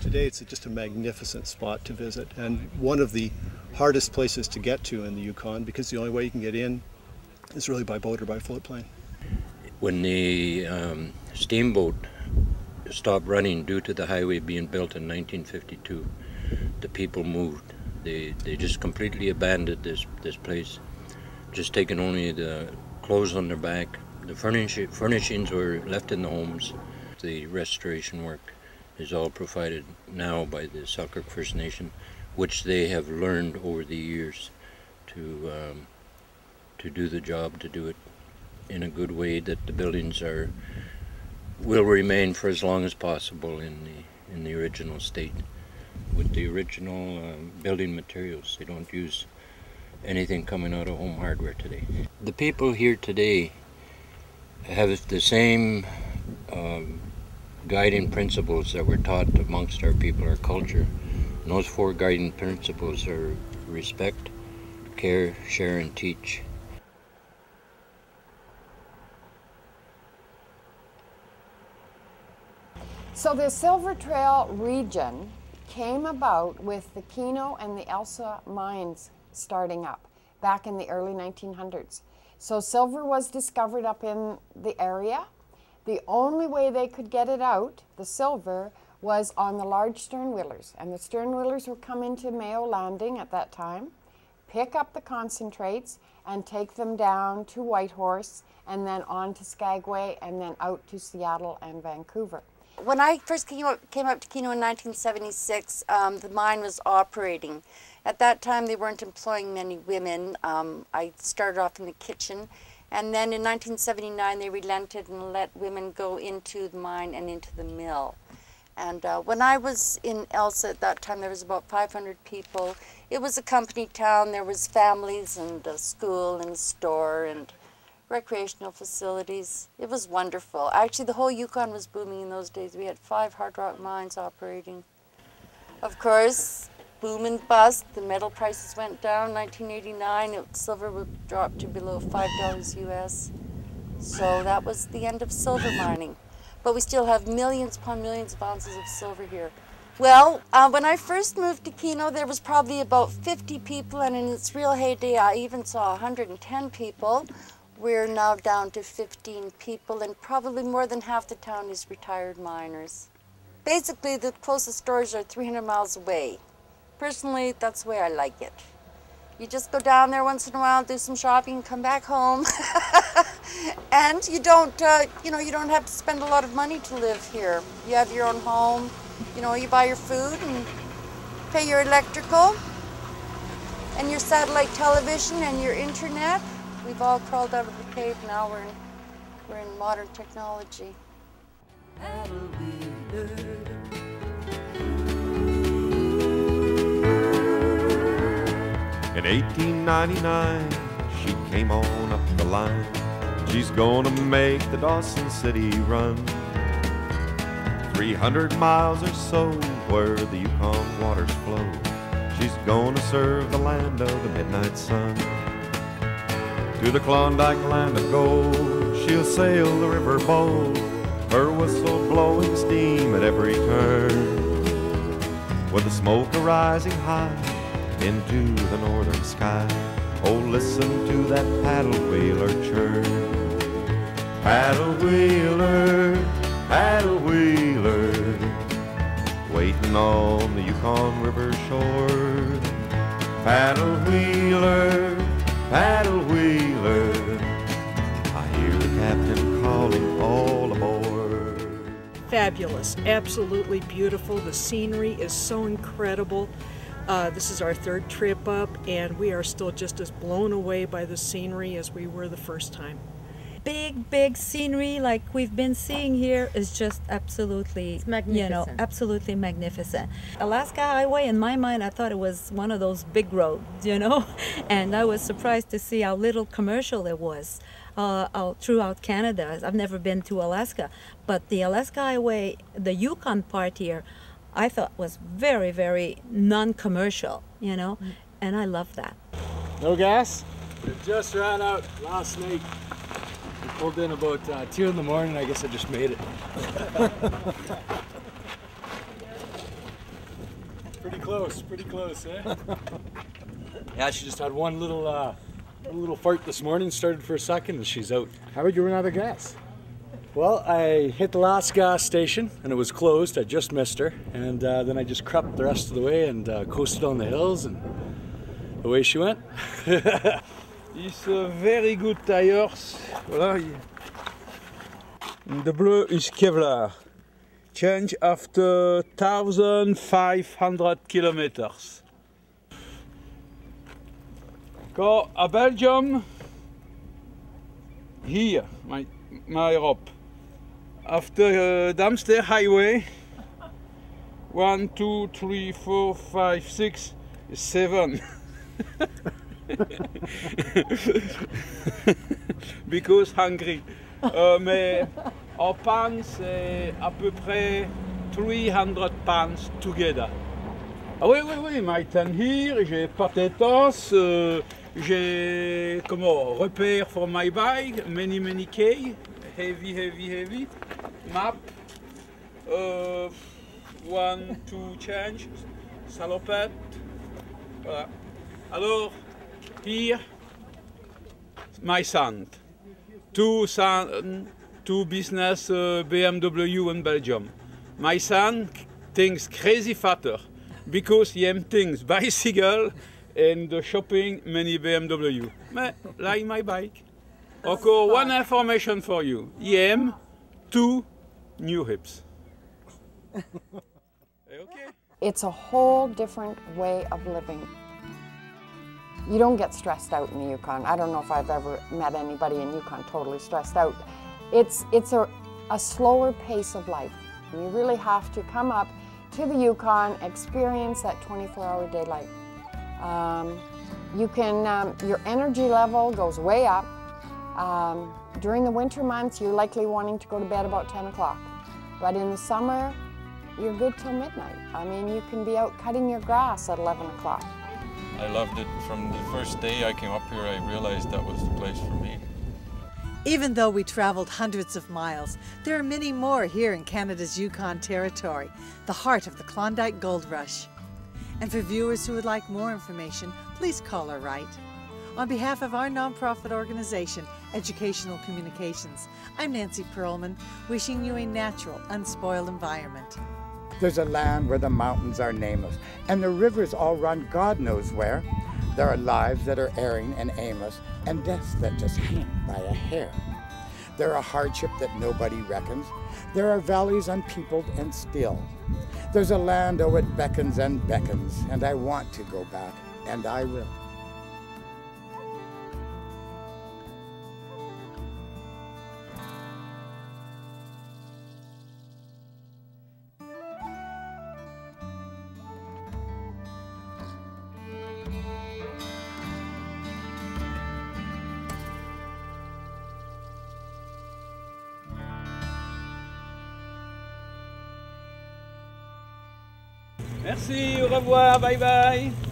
today it's just a magnificent spot to visit, and one of the hardest places to get to in the Yukon, because the only way you can get in is really by boat or by float plane. When the steamboat stopped running due to the highway being built in 1952, the people moved. They just completely abandoned this place, just taking only the clothes on their back. The furnishings were left in the homes. The restoration work is all provided now by the Selkin First Nation, which they have learned over the years to do the job, to do it in a good way, that the buildings will remain for as long as possible in the original state, with the original building materials. They don't use anything coming out of home hardware today. The people here today have the same guiding principles that were taught amongst our people, our culture. And those 4 guiding principles are respect, care, share, and teach. So the Silver Trail region came about with the Keno and the Elsa mines starting up back in the early 1900s. So silver was discovered up in the area. The only way they could get it out, the silver, was on the large stern wheelers. And the stern wheelers would come into Mayo Landing at that time, pick up the concentrates and take them down to Whitehorse and then on to Skagway and then out to Seattle and Vancouver. When I first came up to Keno in 1976, the mine was operating. At that time, they weren't employing many women. I started off in the kitchen, and then in 1979, they relented and let women go into the mine and into the mill. And when I was in Elsa at that time, there was about 500 people. It was a company town. There was families and a school and a store and recreational facilities. It was wonderful. Actually, the whole Yukon was booming in those days. We had 5 hard rock mines operating. Of course, boom and bust. The metal prices went down. 1989, silver would drop to below $5 US. So that was the end of silver mining. But we still have millions upon millions of ounces of silver here. Well, when I first moved to Keno, there was probably about 50 people, and in its real heyday, I even saw 110 people. We're now down to 15 people, and probably more than half the town is retired miners. Basically, the closest stores are 300 miles away. Personally, that's the way I like it. You just go down there once in a while, do some shopping, come back home. And you don't, you don't have to spend a lot of money to live here. You have your own home, you buy your food and pay your electrical and your satellite television and your internet. We've all crawled out of the cave now. We're in modern technology. In 1899, she came on up the line. She's gonna make the Dawson City run. 300 miles or so where the Yukon waters flow. She's gonna serve the land of the midnight sun. To the Klondike land of gold, she'll sail the river bold, her whistle blowing steam at every turn, with the smoke arising high into the northern sky. Oh, listen to that paddle wheeler churn. Paddle wheeler, waiting on the Yukon River shore. Paddle wheeler, I hear the captain calling all aboard. Fabulous, absolutely beautiful. The scenery is so incredible. This is our 3rd trip up, and we are still just as blown away by the scenery as we were the first time. Big scenery like we've been seeing here is just absolutely, absolutely magnificent. Alaska Highway, in my mind, I thought it was one of those big roads, and I was surprised to see how little commercial it was throughout Canada. I've never been to Alaska, but the Alaska Highway, the Yukon part here, I thought was very, very non-commercial, and I love that. No gas? It just ran out last night. We pulled in about 2 in the morning. I guess I just made it. Pretty close, eh? Yeah, she just had one little fart this morning, started for a second, and she's out. How did you run out of gas? Well, I hit the last gas station, and it was closed. I just missed her, and then I just crept the rest of the way and coasted on the hills, and away she went. It's very good tires. Voilà. The blue is Kevlar. Change after 1,500 kilometers. Go a Belgium. Here, my rope. After Damster Highway, 1, 2, 3, 4, 5, 6, 7. Because hungry. Mais en pounds, c'est à peu près 300 pounds together. Ah oui, my tent here, j'ai potatoes, j'ai repair for my bike, many key, heavy, map, 1, 2 change, salopette, voilà. Alors, here, my son, two business BMW in Belgium. My son thinks crazy fatter because he things bicycle and the shopping many BMW. Like my bike. Okay, one information for you. EM, 2 new hips. Okay. It's a whole different way of living. You don't get stressed out in the Yukon. I don't know if I've ever met anybody in Yukon totally stressed out. It's a slower pace of life. You really have to come up to the Yukon, experience that 24-hour daylight. Your energy level goes way up. During the winter months, you're likely wanting to go to bed about 10 o'clock. But in the summer, you're good till midnight. I mean, you can be out cutting your grass at 11 o'clock. I loved it. From the first day I came up here, I realized that was the place for me. Even though we traveled hundreds of miles, there are many more here in Canada's Yukon Territory, the heart of the Klondike Gold Rush. And for viewers who would like more information, please call or write. On behalf of our nonprofit organization, Educational Communications, I'm Nancy Perlman, wishing you a natural, unspoiled environment. There's a land where the mountains are nameless, and the rivers all run God knows where. There are lives that are erring and aimless, and deaths that just hang by a hair. There are hardship that nobody reckons. There are valleys unpeopled and still. There's a land, oh, it beckons and beckons, and I want to go back, and I will. Merci, au revoir, bye bye.